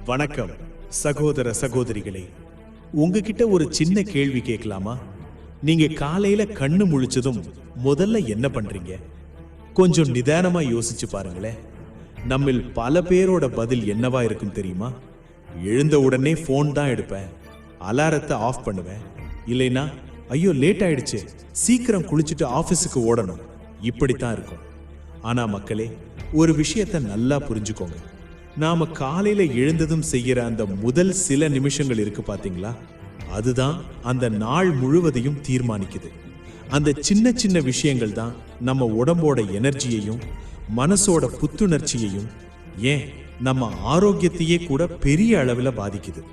வணக்கம் சகோதர சகோதரிகளே, உங்ககிட்ட ஒரு சின்ன கேள்வி கேட்கலாமா? நீங்க காலையில கண்ணு முழிச்சதும் முதல்ல என்ன பண்றீங்க? கொஞ்சம் நிதானமா யோசிச்சு பாருங்களேன். நம்மில் பல பேரோட பதில் என்னவா இருக்கும் தெரியுமா? எழுந்த உடனே போன் தான் எடுப்பேன், அலாரத்தை ஆஃப் பண்ணுவேன், இல்லைனா ஐயோ லேட் ஆயிடுச்சு சீக்கிரம் குளிச்சுட்டு ஆபீஸுக்கு ஓடணும், இப்படித்தான் இருக்கும். ஆனா மக்களே, ஒரு விஷயத்தை நல்லா புரிஞ்சுக்கோங்க. நாம காலையில எழுந்ததும் செய்யற அந்த முதல் சில நிமிஷங்கள் இருக்கு பாத்தீங்களா, அதுதான் அந்த நாள் முழுவதையும் தீர்மானிக்குது. அந்த சின்ன சின்ன விஷயங்கள் தான் நம்ம உடம்போட எனர்ஜியையும் மனசோட புத்துணர்ச்சியையும் ஏன் நம்ம ஆரோக்கியத்தையே கூட பெரிய அளவில் பாதிக்குது.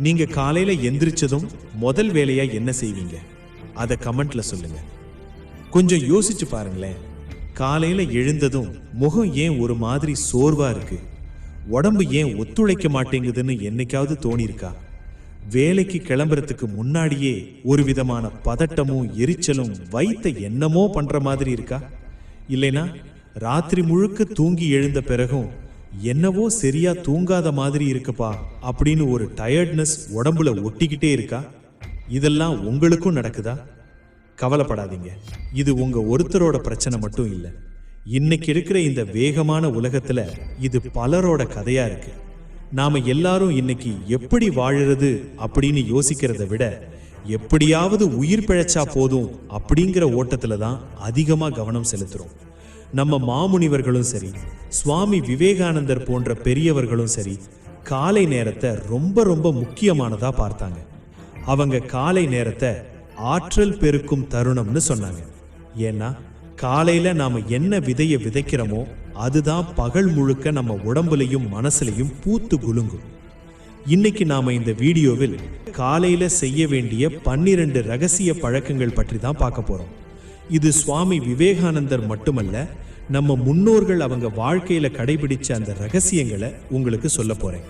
நீங்க காலையில எந்திரிச்சதும் முதல் வேலையா என்ன செய்வீங்க? அதை கமெண்ட்ல சொல்லுங்க. கொஞ்சம் யோசிச்சு பாருங்களேன். காலையில எழுந்ததும் முகம் ஏன் ஒரு மாதிரி சோர்வா இருக்கு, உடம்பு ஏன் ஒத்துழைக்க மாட்டேங்குதுன்னு என்னைக்காவது தோணியிருக்கா? வேலைக்கு கிளம்புறதுக்கு முன்னாடியே ஒரு விதமான பதட்டமும் எரிச்சலும் வயித்தை என்னமோ பண்ற மாதிரி இருக்கா? இல்லைனா ராத்திரி முழுக்க தூங்கி எழுந்த பிறகும் என்னவோ சரியா தூங்காத மாதிரி இருக்குப்பா அப்படின்னு ஒரு டயர்ட்னஸ் உடம்புல ஒட்டிக்கிட்டே இருக்கா? இதெல்லாம் உங்களுக்கும் நடக்குதா? கவலைப்படாதீங்க, இது உங்க ஒருத்தரோட பிரச்சனை மட்டும் இல்லை. இன்னைக்கு இருக்கிற இந்த வேகமான உலகத்துல இது பலரோட கதையா இருக்கு. நாம எல்லாரும் இன்னைக்கு எப்படி வாழுறது அப்படின்னு யோசிக்கிறத விட எப்படியாவது உயிர் பிழைச்சா போதும் அப்படிங்கிற ஓட்டத்துல தான் அதிகமா கவனம் செலுத்துறோம். நம்ம மாமுனிவர்களும் சரி, சுவாமி விவேகானந்தர் போன்ற பெரியவர்களும் சரி, காலை நேரத்தை ரொம்ப ரொம்ப முக்கியமானதா பார்த்தாங்க. அவங்க காலை நேரத்தை ஆற்றல் பெருக்கும் தருணம்னு சொன்னாங்க. ஏன்னா காலையில நாம என்ன விதையை விதைக்கிறோமோ அதுதான் பகல் முழுக்க நம்ம உடம்புலையும் மனசுலையும் பூத்து குலுங்கும். இன்னைக்கு நாம இந்த வீடியோவில் காலையில செய்ய வேண்டிய 12 ரகசிய பழக்கங்கள் பற்றி தான் பார்க்க போறோம். இது சுவாமி விவேகானந்தர் மட்டுமல்ல, நம்ம முன்னோர்கள் அவங்க வாழ்க்கையில கடைபிடிச்ச அந்த ரகசியங்களை உங்களுக்கு சொல்ல போறேன்.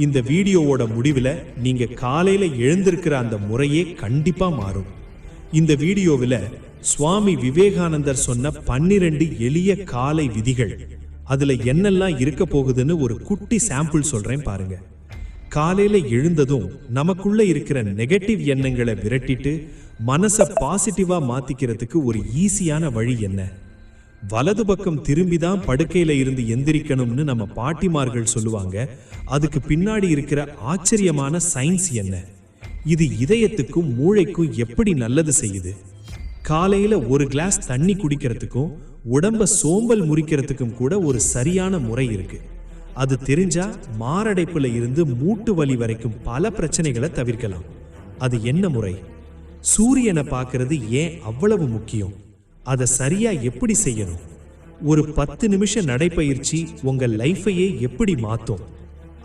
இந்த வீடியோவோட முடிவில் நீங்க காலையில எழுந்திருக்கிற அந்த முறையே கண்டிப்பா மாறும். இந்த வீடியோவில் சுவாமி விவேகானந்தர் சொன்ன 12 எளிய காலை விதிகள், அதுல என்னெல்லாம் இருக்க போகுதுன்னு ஒரு குட்டி சாம்பிள் சொல்றேன் பாருங்க. காலையில எழுந்ததும் நமக்குள்ள இருக்கிற நெகட்டிவ் எண்ணங்களை விரட்டிட்டு மனசை பாசிட்டிவா மாத்திக்கிறதுக்கு ஒரு ஈஸியான வழி என்ன? வலது பக்கம் திரும்பிதான் படுக்கையில இருந்து எந்திரிக்கணும்னு நம்ம பாட்டிமார்கள் சொல்லுவாங்க. அதுக்கு பின்னாடி இருக்கிற ஆச்சரியமான சயின்ஸ் என்ன? இது இதயத்துக்கும் மூளைக்கும் எப்படி நல்லது செய்யுது? காலையில ஒரு கிளாஸ் தண்ணி குடிக்கிறதுக்கும் உடம்ப சோம்பல் முறிக்கிறதுக்கும் கூட ஒரு சரியான முறை இருக்கு. அது தெரிஞ்சா மாரடைப்புல இருந்து மூட்டு வலி வரைக்கும் பல பிரச்சனைகளை தவிர்க்கலாம். அது என்ன முறை? சூரியனை பார்க்கறது ஏன் அவ்வளவு முக்கியம்? அதை சரியா எப்படி செய்யணும்? ஒரு 10 நிமிஷம் நடைப்பயிற்சி உங்க லைஃபையே எப்படி மாத்தும்?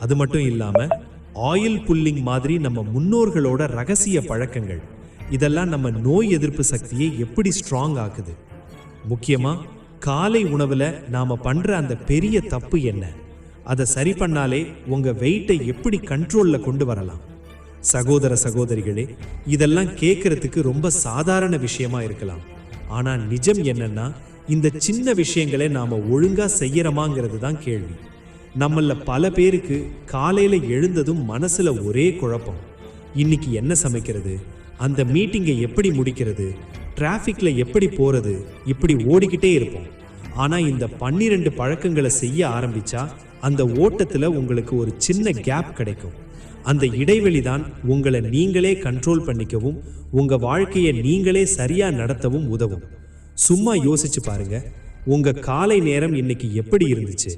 அது மட்டும் இல்லாம ஆயில் புல்லிங் மாதிரி நம்ம முன்னோர்களோட ரகசிய பழக்கங்கள், இதெல்லாம் நம்ம நோய் எதிர்ப்பு சக்தியை எப்படி ஸ்ட்ராங் ஆக்குது? முக்கியமா காலை உணவுல நாம பண்ற அந்த பெரிய தப்பு என்ன? அதை சரி பண்ணாலே உங்க வெயிட்டை எப்படி கண்ட்ரோல்ல கொண்டு வரலாம்? சகோதர சகோதரிகளே, இதெல்லாம் கேட்கறதுக்கு ரொம்ப சாதாரண விஷயமா இருக்கலாம். ஆனா நிஜம் என்னன்னா, இந்த சின்ன விஷயங்களை நாம ஒழுங்கா செய்யறோமாங்கிறது தான் கேள்வி. நம்மள பல பேருக்கு காலையில எழுந்ததும் மனசுல ஒரே குழப்பம். இன்னைக்கு என்ன சமைக்கிறது, அந்த மீட்டிங்கை எப்படி முடிக்கிறது, டிராஃபிக்ல எப்படி போறது, இப்படி ஓடிக்கிட்டே இருப்போம். ஆனா இந்த 12 பழக்கங்களை செய்ய ஆரம்பிச்சா அந்த ஓட்டத்துல உங்களுக்கு ஒரு சின்ன கேப் கிடைக்கும். அந்த இடைவெளி தான் உங்களை நீங்களே கண்ட்ரோல் பண்ணிக்கவும் உங்க வாழ்க்கையை நீங்களே சரியா நடத்தவும் உதவும். சும்மா யோசிச்சு பாருங்க, உங்க காலை நேரம் இன்னைக்கு எப்படி இருந்துச்சு?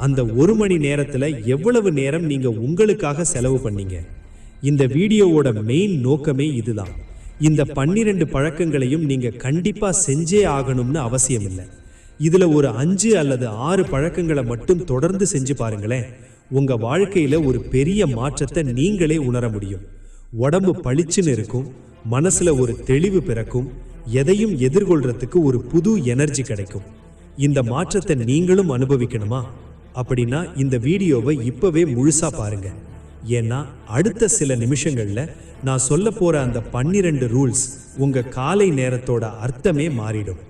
அந்த 1 மணி நேரத்துல எவ்வளவு நேரம் நீங்க உங்களுக்காக செலவு பண்ணீங்க? இந்த வீடியோவோட மெயின் நோக்கமே இதுதான். இந்த 12 பழக்கங்களையும் நீங்க கண்டிப்பா செஞ்சே ஆகணும்னு அவசியம் இல்லை. இதுல ஒரு 5 அல்லது 6 பழக்கங்களை மட்டும் தொடர்ந்து செஞ்சு பாருங்களேன். உங்க வாழ்க்கையில ஒரு பெரிய மாற்றத்தை நீங்களே உணர முடியும். உடம்பு பளிச்சுன்னு இருக்கும், மனசுல ஒரு தெளிவு பிறக்கும், எதையும் எதிர்கொள்றதுக்கு ஒரு புது எனர்ஜி கிடைக்கும். இந்த மாற்றத்தை நீங்களும் அனுபவிக்கணுமா? அப்படின்னா இந்த வீடியோவை இப்பவே முழுசா பாருங்க. ஏன்னா அடுத்த சில நிமிஷங்கள்ல நான் சொல்ல போற அந்த 12 ரூல்ஸ் உங்க காலை நேரத்தோட அர்த்தமே மாறிடும்.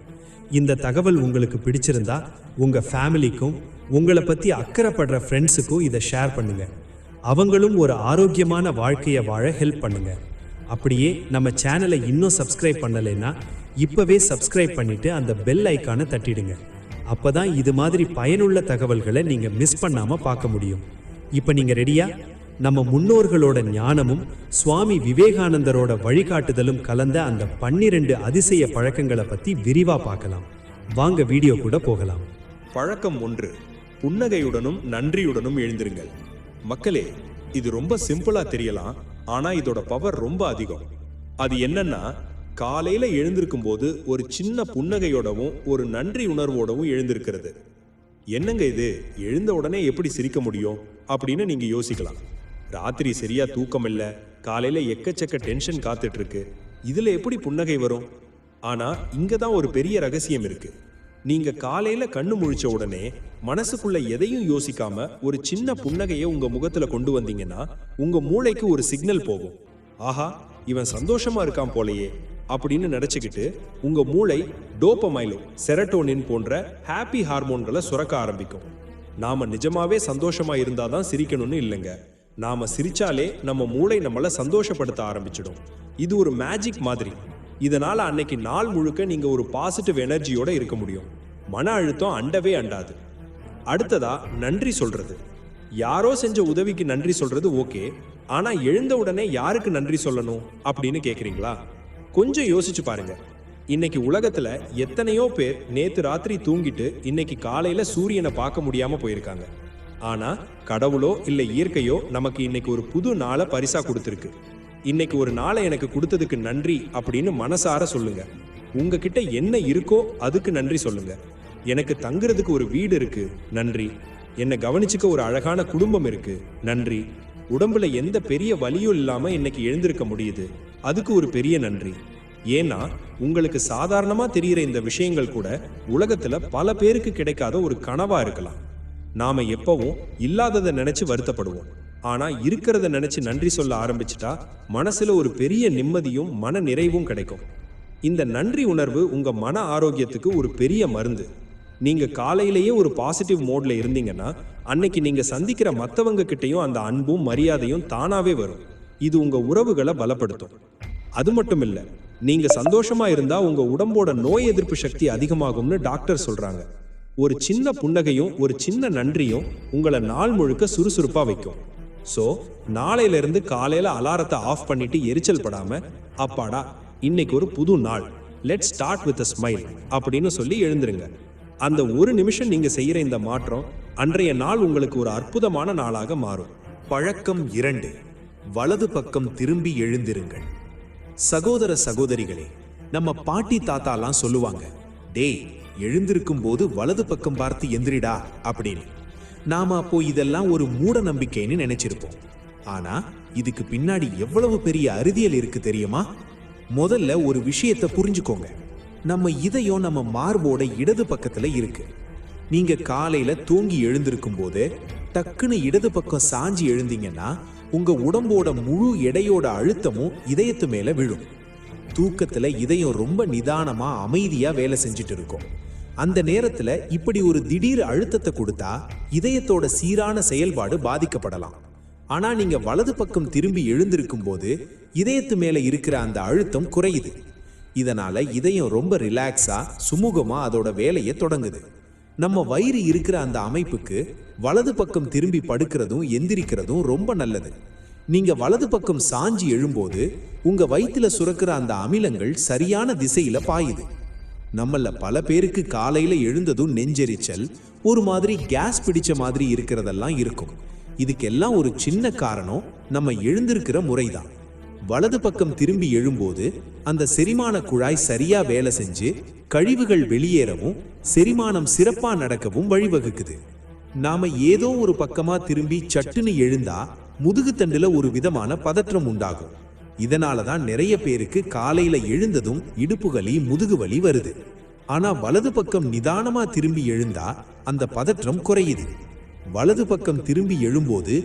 இந்த தகவல் உங்களுக்கு பிடிச்சிருந்தா உங்க ஃபேமிலிக்கும் உங்களை பத்தி அக்கறைப்படுற ஃப்ரெண்ட்ஸுக்கும் இதை ஷேர் பண்ணுங்க. அவங்களும் ஒரு ஆரோக்கியமான வாழ்க்கையை வாழ ஹெல்ப் பண்ணுங்க. அப்படியே நம்ம சேனலை இன்னும் சப்ஸ்கிரைப் பண்ணலைன்னா இப்பவே சப்ஸ்கிரைப் பண்ணிட்டு அந்த பெல் ஐக்கானை தட்டிடுங்க. அப்பதான் இது மாதிரி பயனுள்ள தகவல்களை நீங்க மிஸ் பண்ணாம பார்க்க முடியும். இப்ப நீங்க ரெடியா? நம்ம முன்னோர்களோட ஞானமும் சுவாமி விவேகானந்தரோட வழிகாட்டுதலும் கலந்த அந்த 12 அதிசய பழக்கங்களை பத்தி விரிவா பார்க்கலாம். வாங்க வீடியோ கூட போகலாம். பழக்கம் 1, புன்னகையுடனும் நன்றியுடனும் எழுந்திருங்கள். மக்களே, இது ரொம்ப சிம்பிளா தெரியலாம், ஆனா இதோட பவர் ரொம்ப அதிகம். அது என்னன்னா, காலையில எழுந்திருக்கும் போது ஒரு சின்ன புன்னகையோடவும் ஒரு நன்றி உணர்வோடவும் எழுந்திருக்கிறது. என்னங்க இது, எழுந்த உடனே எப்படி சிரிக்க முடியும் அப்படின்னு நீங்க யோசிக்கலாம். ராத்திரி சரியா தூக்கம் இல்லை, காலையில எக்கச்சக்க டென்ஷன் காத்துட்டு இருக்கு, இதுல எப்படி புன்னகை வரும்? ஆனா இங்க தான் ஒரு பெரிய ரகசியம் இருக்கு. நீங்க காலையில கண்ணு முழிச்ச உடனே மனசுக்குள்ள எதையும் யோசிக்காம ஒரு சின்ன புன்னகையை உங்க முகத்துல கொண்டு வந்தீங்கன்னா உங்க மூளைக்கு ஒரு சிக்னல் போகும். ஆஹா, இவன் சந்தோஷமா இருக்கான் போலயே அப்படின்னு நினைச்சுக்கிட்டு உங்க மூளை டோபமைன், செரட்டோனின் போன்ற ஹாப்பி ஹார்மோன்களை சுரக்க ஆரம்பிக்கும். நாம நிஜமாவே சந்தோஷமா இருந்தாதான் சிரிக்கணும்னு இல்லைங்க. நாம சிரிச்சாலே நம்ம மூளை நம்மளை சந்தோஷப்படுத்த ஆரம்பிச்சிடும். இது ஒரு மேஜிக் மாதிரி. இதனால அன்னைக்கு நாள் முழுக்க நீங்க ஒரு பாசிட்டிவ் எனர்ஜியோட இருக்க முடியும். மன அழுத்தம் அண்டவே அண்டாது. அடுத்ததா நன்றி சொல்றது. யாரோ செஞ்ச உதவிக்கு நன்றி சொல்றது ஓகே, ஆனா எழுந்த உடனே யாருக்கு நன்றி சொல்லணும் அப்படின்னு கேக்குறீங்களா? கொஞ்சம் யோசிச்சு பாருங்க. இன்னைக்கு உலகத்துல எத்தனையோ பேர் நேத்து ராத்திரி தூங்கிட்டு இன்னைக்கு காலையில சூரியனை பார்க்க முடியாம போயிருக்காங்க. ஆனா கடவுளோ இல்ல இயற்கையோ நமக்கு இன்னைக்கு ஒரு புது நாளை பரிசா கொடுத்துருக்கு. இன்னைக்கு ஒரு நாளை எனக்கு கொடுத்ததுக்கு நன்றி அப்படின்னு மனசார சொல்லுங்க. உங்ககிட்ட என்ன இருக்கோ அதுக்கு நன்றி சொல்லுங்க. எனக்கு தங்குறதுக்கு ஒரு வீடு இருக்கு, நன்றி. என்னை கவனிச்சுக்க ஒரு அழகான குடும்பம் இருக்கு, நன்றி. உடம்புல எந்த பெரிய வலியும் இல்லாம இன்னைக்கு எழுந்திருக்க முடியுது, அதுக்கு ஒரு பெரிய நன்றி. ஏன்னா உங்களுக்கு சாதாரணமா தெரிகிற இந்த விஷயங்கள் கூட உலகத்துல பல பேருக்கு கிடைக்காத ஒரு கனவா இருக்கலாம். நாம எப்பவும் இல்லாததை நினைச்சு வருத்தப்படுவோம். ஆனா இருக்கிறத நினைச்சு நன்றி சொல்ல ஆரம்பிச்சுட்டா மனசுல ஒரு பெரிய நிம்மதியும் மன நிறைவும் கிடைக்கும். இந்த நன்றி உணர்வு உங்க மன ஆரோக்கியத்துக்கு ஒரு பெரிய மருந்து. நீங்க காலையிலேயே ஒரு பாசிட்டிவ் மோட்ல இருந்தீங்கன்னா அன்னைக்கு நீங்க சந்திக்கிற மற்றவங்க கிட்டையும் அந்த அன்பும் மரியாதையும் தானாவே வரும். இது உங்க உறவுகளை பலப்படுத்தும். அது மட்டும் இல்ல, நீங்க சந்தோஷமா இருந்தா உங்க உடம்போட நோய் எதிர்ப்பு சக்தி அதிகமாகும்னு டாக்டர் சொல்றாங்க. ஒரு சின்ன புன்னகையும் ஒரு சின்ன நன்றியும் உங்களை நாள் முழுக்க சுறுசுறுப்பா வைக்கும். ஸோ நாளையில இருந்து காலையில அலாரத்தை ஆஃப் பண்ணிட்டு எரிச்சல் படாம, அப்பாடா இன்னைக்கு ஒரு புது நாள், let's start with a smile அப்படின்னு சொல்லி எழுந்துருங்க. அந்த ஒரு நிமிஷம் நீங்க செய்யற இந்த மாற்றம் அன்றைய நாள் உங்களுக்கு ஒரு அற்புதமான நாளாக மாறும். பழக்கம் 2, வலது பக்கம் திரும்பி எழுந்திருங்கள். சகோதர சகோதரிகளே, நம்ம பாட்டி தாத்தாலாம் சொல்லுவாங்க, டேய் எழுந்திருக்கும் போது வலது பக்கம் பார்த்து எந்திரிடா அப்படின்னு. நாம அப்போ இதெல்லாம் ஒரு மூட நம்பிக்கைன்னு நினைச்சிருப்போம். ஆனா இதுக்கு பின்னாடி எவ்வளவு பெரிய அறிவியல் இருக்கு தெரியுமா? முதல்ல ஒரு விஷயத்தை புரிஞ்சுக்கோங்க. நம்ம இதயம் நம்ம மார்போட இடது பக்கத்துல இருக்கு. நீங்க காலையில தூங்கி எழுந்திருக்கும் போது டக்குன்னு இடது பக்கம் சாஞ்சி எழுந்தீங்கன்னா உங்க உடம்போட முழு எடையோட அழுத்தமும் இதயத்து மேல விழும். தூக்கத்துல இதயம் ரொம்ப நிதானமா அமைதியா வேலை செஞ்சுட்டு இருக்கும். அந்த நேரத்துல இப்படி ஒரு திடீர் அழுத்தத்தை கொடுத்தா இதயத்தோட சீரான செயல்பாடு பாதிக்கப்படலாம். ஆனா நீங்க வலது பக்கம் திரும்பி எழுந்திருக்கும் போது இதயத்து மேல இருக்கிற அந்த அழுத்தம் குறையுது. இதனால இதயம் ரொம்ப ரிலாக்ஸா சுமூகமா அதோட வேலையை தொடங்குது. நம்ம வயிறு இருக்கிற அந்த அமைப்புக்கு வலது பக்கம் திரும்பி படுக்கிறதும் எந்திரிக்கிறதும் ரொம்ப நல்லது. நீங்க வலது பக்கம் சாஞ்சி எழும்போது உங்க வயிற்றுல சுரக்கிற அந்த அமிலங்கள் சரியான திசையில பாயுது. நம்மள பல பேருக்கு காலையில எழுந்ததும் நெஞ்செரிச்சல், ஒரு மாதிரி கேஸ் பிடிச்ச மாதிரி இருக்கிறதெல்லாம் இருக்கும். இதுக்கெல்லாம் ஒரு சின்ன காரணம் நம்ம எழுந்திருக்கிற முறைதான். வலது பக்கம் திரும்பி எழும்போது அந்த செரிமான குழாய் சரியா வேலை செஞ்சு கழிவுகள் வெளியேறவும் செரிமானம் சிறப்பா நடக்கவும் வழிவகுக்குது. நாம ஏதோ ஒரு பக்கமா திரும்பி சட்டுன்னு எழுந்தா முதுகுத்தண்டுல ஒரு விதமான பதற்றம் உண்டாகும். இதனாலதான் நிறைய பேருக்கு காலையில எழுந்ததும் இடுப்பு வலி, முதுகு வலி வருது. ஆனா வலது பக்கம் நிதானமா திரும்பி எழுந்தா அந்த பதற்றம் குறையுது. வலது பக்கம் திரும்பி எழும்போது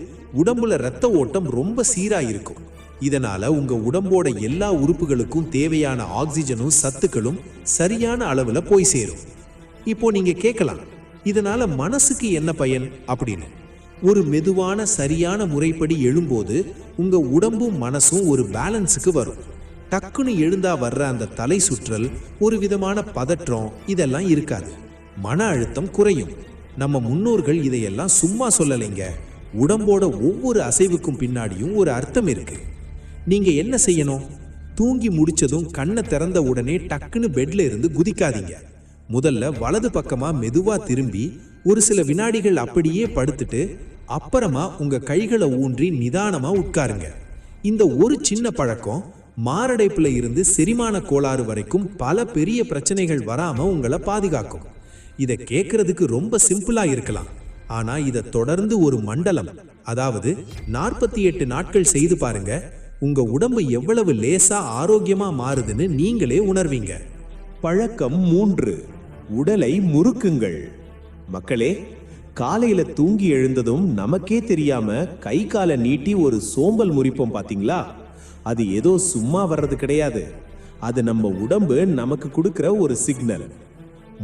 உடம்புல இரத்த ஓட்டம் ரொம்ப சீரா இருக்கும். இதனால உங்க உடம்போட எல்லா உறுப்புகளுக்கும் தேவையான ஆக்சிஜனும் சத்துக்களும் சரியான அளவுல போய் சேரும். இப்போ நீங்க கேட்கலாம், இதனால மனசுக்கு என்ன பயன் அப்படின்னு. ஒரு மெதுவான சரியான முறைப்படி எழும்போது உங்க உடம்பும் மனசும் ஒரு பேலன்ஸுக்கு வரும். டக்குன்னு எழுந்தா வர்ற அந்த தலை சுற்றல், ஒரு விதமான பதற்றம் இதெல்லாம் இருக்காது. மன அழுத்தம் குறையும். நம்ம முன்னோர்கள் இதையெல்லாம் சும்மா சொல்லலைங்க. உடம்போட ஒவ்வொரு அசைவுக்கும் பின்னாடியும் ஒரு அர்த்தம் இருக்கு. நீங்க என்ன செய்யணும்? தூங்கி முடிச்சதும் கண்ணை திறந்த உடனே டக்குன்னு பெட்ல இருந்து குதிக்காதீங்க. முதல்ல வலது பக்கமா மெதுவா திரும்பி ஒரு சில வினாடிகள் அப்படியே படுத்துட்டு அப்புறமா உங்க கைகளை ஊன்றி நிதானமா உட்காருங்க. இந்த ஒரு சின்ன பழக்கம் மாரடைப்புல இருந்து செரிமான கோளாறு வரைக்கும் பல பெரிய பிரச்சனைகள் வராம உங்களை பாதுகாக்கும். இதை கேட்கறதுக்கு ரொம்ப சிம்பிளா இருக்கலாம். ஆனா இதை தொடர்ந்து ஒரு மண்டலம், அதாவது 48 நாட்கள் செய்து பாருங்க. உங்க உடம்பு எவ்வளவு லேசா ஆரோக்கியமா மாறுதுன்னு நீங்களே உணர்வீங்க. பழக்கம் 3, உடலை முறுக்குங்கள். மக்களே, காலையில தூங்கி எழுந்ததும் நமக்கே தெரியாம கை காலை நீட்டி ஒரு சோம்பல் முறிப்போம் பாத்தீங்களா? அது ஏதோ சும்மா வர்றது கிடையாது. அது நம்ம உடம்பு நமக்கு கொடுக்கிற ஒரு சிக்னல்,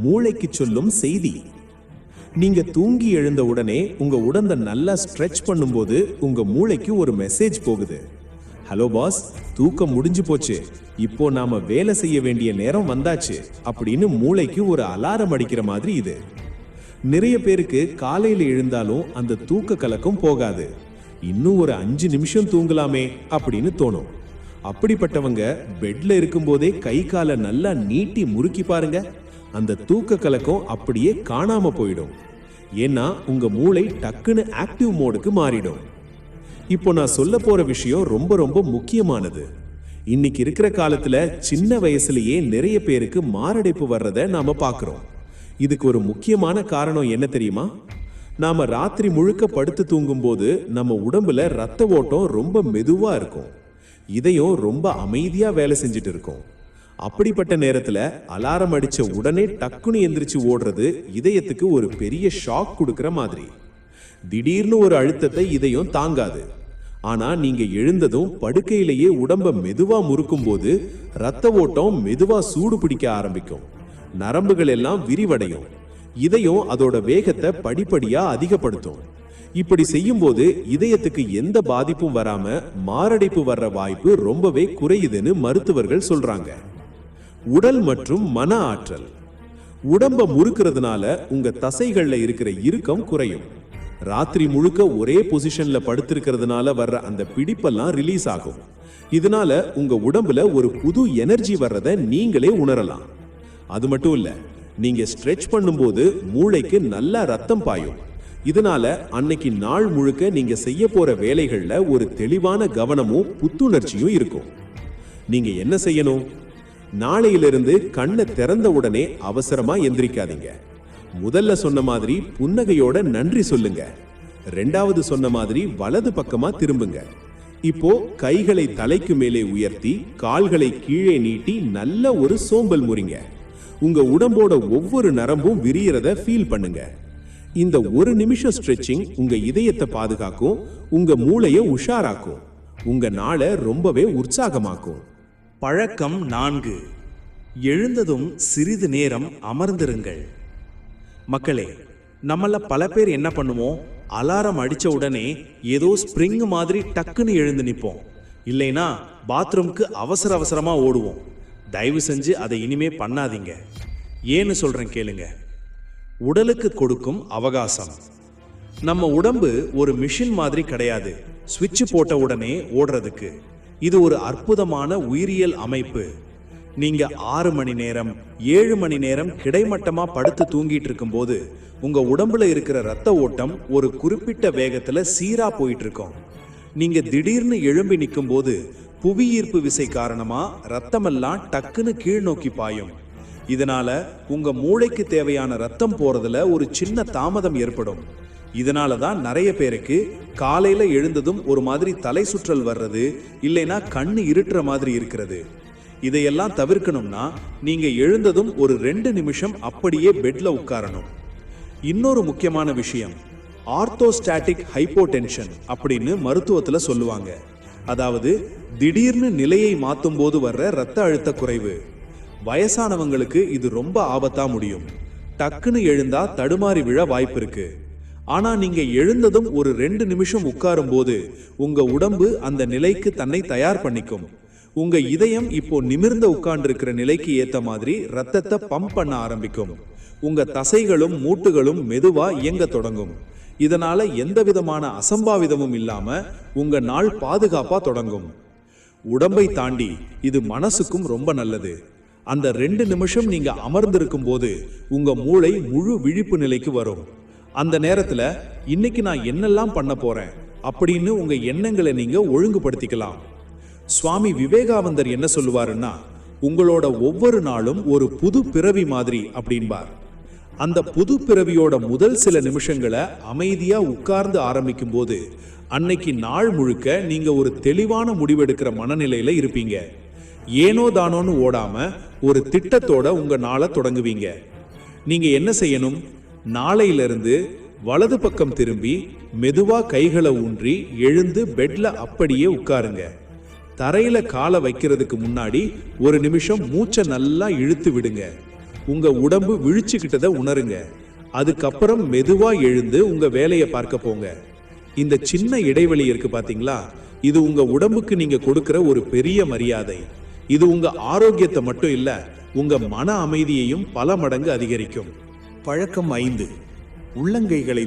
மூளைக்கு சொல்லும் செய்தி. நீங்க தூங்கி எழுந்த உடனே உங்க உடம்பை நல்லா ஸ்ட்ரெச் பண்ணும்போது உங்க மூளைக்கு ஒரு மெசேஜ் போகுது. ஹலோ பாஸ், தூக்கம் முடிஞ்சு போச்சு, இப்போ நாம வேலை செய்ய வேண்டிய நேரம் வந்தாச்சு அப்படின்னு மூளைக்கு ஒரு அலாரம் அடிக்கிற மாதிரி இது. நிறைய பேருக்கு காலையில எழுந்தாலும் அந்த தூக்க கலக்கம் போகாது. இன்னும் ஒரு 5 நிமிஷம் தூங்கலாமே அப்படின்னு தோணும். அப்படிப்பட்டவங்க பெட்ல இருக்கும்போதே கை காலை நல்லா நீட்டி முறுக்கி பாருங்க. அந்த தூக்க கலக்கம் அப்படியே காணாம போயிடும். ஏன்னா உங்க மூளை டக்குன்னு ஆக்டிவ் மோடுக்கு மாறிடும். இப்போ நான் சொல்ல போற விஷயம் ரொம்ப ரொம்ப முக்கியமானது. இன்னைக்கு இருக்கிற காலத்துல சின்ன வயசுலயே நிறைய பேருக்கு மாரடைப்பு வர்றத நாம பார்க்கிறோம். இதுக்கு ஒரு முக்கியமான காரணம் என்ன தெரியுமா? நாம ராத்திரி முழுக்க படுத்து தூங்கும்போது நம்ம உடம்புல ரத்த ஓட்டம் ரொம்ப மெதுவா இருக்கும். இதயம் ரொம்ப அமைதியா வேலை செஞ்சுட்டு இருக்கும். அப்படிப்பட்ட நேரத்துல அலாரம் அடிச்ச உடனே டக்குன்னு எந்திரிச்சு ஓடுறது இதயத்துக்கு ஒரு பெரிய ஷாக் கொடுக்கிற மாதிரி. திடீர்னு ஒரு அழுத்தத்தை இதயம் தாங்காது. ஆனா நீங்க எழுந்ததும் படுக்கையிலேயே உடம்ப மெதுவா முறுக்கும் போது ரத்த ஓட்டம் மெதுவா சூடு பிடிக்க ஆரம்பிக்கும். நரம்புகள் எல்லாம் விரிவடையும். இதயம் அதோட வேகத்தை படிப்படியா அதிகப்படுத்தும். இப்படி செய்யும் போது இதயத்துக்கு எந்த பாதிப்பும் வராம மாரடைப்பு வர்ற வாய்ப்பு ரொம்பவே குறையுதுன்னு மருத்துவர்கள் சொல்றாங்க. உடல் மற்றும் மன ஆற்றல். உடம்ப முறுக்கிறதுனால உங்க தசைகள்ல இருக்கிற இறுக்கம் குறையும். ராத்திரி முழுக்க ஒரே பொசிஷன்ல படுத்திருக்கிறதுனால வர்ற அந்த பிடிப்பெல்லாம் ரிலீஸ் ஆகும். இதனால உங்க உடம்புல ஒரு புது எனர்ஜி வர்றத நீங்களே உணரலாம். அது மட்டும் இல்ல, நீங்க ஸ்ட்ரெச் பண்ணும்போது மூளைக்கு நல்லா ரத்தம் பாயும். இதனால அன்னைக்கு நாள் முழுக்க நீங்க செய்ய போற வேலைகள்ல ஒரு தெளிவான கவனமும் புத்துணர்ச்சியும் இருக்கும். நீங்க என்ன செய்யணும்? நாளையிலிருந்து கண்ணை திறந்த உடனே அவசரமா எந்திரிக்காதீங்க. முதல்ல சொன்ன மாதிரி புன்னகையோட நன்றி சொல்லுங்க. ரெண்டாவது சொன்ன மாதிரி வலது பக்கமா திரும்புங்க. இப்போ கைகளை தலைக்கு மேலே உயர்த்தி கால்களை கீழே நீட்டி நல்ல ஒரு சோம்பல் முறிங்க. உங்க உடம்போட ஒவ்வொரு நரம்பும் விரியறத ஃபீல் பண்ணுங்க. இந்த ஒரு நிமிஷம் ஸ்ட்ரெச்சிங் உங்க இதயத்தை பாதுகாக்கும், உங்க மூளையை உஷாராக்கும், உங்க நாளை ரொம்பவே உற்சாகமாக்கும். பழக்கம் 4, எழுந்ததும் சிறிது நேரம் அமர்ந்திருங்கள். மக்களே, நம்மள பல பேர் என்ன பண்ணுவோம்? அலாரம் அடிச்ச உடனே ஏதோ ஸ்ப்ரிங் மாதிரி டக்குன்னு எழுந்து நிற்போம். இல்லைனா பாத்ரூம்க்கு அவசர அவசரமா ஓடுவோம். தயவு செஞ்சு அதை இனிமே பண்ணாதீங்க. ஏன்னு சொல்றேன் கேளுங்க. உடலுக்கு கொடுக்கும் அவகாசம். நம்ம உடம்பு ஒரு மிஷின் மாதிரி கிடையாது, ஸ்விட்ச் போட்ட உடனே ஓடுறதுக்கு. இது ஒரு அற்புதமான உயிரியல் அமைப்பு. நீங்க 6 மணி நேரம் 7 மணி நேரம் கிடைமட்டமா படுத்து தூங்கிட்டு இருக்கும் போது உங்க உடம்புல இருக்கிற ரத்த ஓட்டம் ஒரு குறிப்பிட்ட வேகத்துல சீரா போயிட்டு இருக்கும். நீங்க திடீர்னு எழும்பி நிற்கும் போது புவியீர்ப்பு விசை காரணமா ரத்தமெல்லாம் டக்குன்னு கீழ் நோக்கி பாயும். இதனால உங்க மூளைக்கு தேவையான ரத்தம் போறதுல ஒரு சின்ன தாமதம் ஏற்படும். இதனால தான் நிறைய பேருக்கு காலையில எழுந்ததும் ஒரு மாதிரி தலை சுற்றல் வர்றது, இல்லைன்னா கண்ணு இருட்டுற மாதிரி இருக்கிறது. இதையெல்லாம் தவிர்க்கணும்னா நீங்க எழுந்ததும் ஒரு 2 நிமிஷம் அப்படியே பெட்ல உட்காரணும். இன்னொரு முக்கியமான விஷயம், ஆர்த்தோஸ்டாட்டிக் ஹைப்போடென்ஷன் அப்படின்னு மருத்துவத்துல சொல்லுவாங்க. அதாவது திடீர்னு நிலையை மாற்றும் போது வர்ற இரத்த அழுத்த குறைவு. வயசானவங்களுக்கு இது ரொம்ப ஆபத்தா முடியும். டக்குன்னு எழுந்தா தடுமாறி விழ வாய்ப்பு இருக்கு. ஆனா நீங்க எழுந்ததும் ஒரு 2 நிமிஷம் உட்காரும் போது உங்க உடம்பு அந்த நிலைக்கு தன்னை தயார் பண்ணிக்கும். உங்க இதயம் இப்போ நிமிர்ந்த உட்கார்ந்திருக்கிற நிலைக்கு ஏத்த மாதிரி ரத்தத்தை பம்ப் பண்ண ஆரம்பிக்கும். உங்க தசைகளும் மூட்டுகளும் மெதுவா இயங்க தொடங்கும். இதனால எந்த விதமான அசம்பாவிதமும் இல்லாம உங்க நாள் பாதுகாப்பா தொடங்கும். உடம்பை தாண்டி இது மனசுக்கும் ரொம்ப நல்லது. அந்த 2 நிமிஷம் நீங்க அமர்ந்திருக்கும் போது உங்க மூளை முழு விழிப்பு நிலைக்கு வரும். அந்த நேரத்துல இன்னைக்கு நான் என்னெல்லாம் பண்ண போறேன் அப்படின்னு உங்க எண்ணங்களை நீங்க ஒழுங்குபடுத்திக்கலாம். சுவாமி விவேகானந்தர் என்ன சொல்லுவாருன்னா, உங்களோட ஒவ்வொரு நாளும் ஒரு புது பிறவி மாதிரி அப்படின்பார். அந்த புது பிறவியோட முதல் சில நிமிஷங்களை அமைதியா உட்கார்ந்து ஆரம்பிக்கும் போது அன்னைக்கு நாள் முழுக்க நீங்க ஒரு தெளிவான முடிவெடுக்கிற மனநிலையில இருப்பீங்க. ஏனோ தானோன்னு ஓடாம ஒரு திட்டத்தோட உங்க நாளை தொடங்குவீங்க. நீங்க என்ன செய்யணும்? நாளையிலிருந்து வலது பக்கம் திரும்பி மெதுவா கைகளை ஊன்றி எழுந்து பெட்ல அப்படியே உட்காருங்க. தரையில காலை வைக்கிறதுக்கு முன்னாடி ஒரு நிமிஷம் மூச்சை நல்லா இழுத்து விடுங்க. உங்க உடம்பு விழிச்சுக்கிட்டதை உணருங்க. அதுக்கப்புறம் மெதுவா எழுந்து உங்க வேலையை பார்க்க போங்க. இந்த சின்ன இடைவெளி இருக்கு பாத்தீங்களா, இது உங்க உடம்புக்கு நீங்க கொடுக்கிற ஒரு பெரிய மரியாதை. இது உங்க ஆரோக்கியத்தை மட்டும் இல்ல, உங்க மன அமைதியையும் பல மடங்கு அதிகரிக்கும். பழக்கம் 5. உள்ளங்கைகளை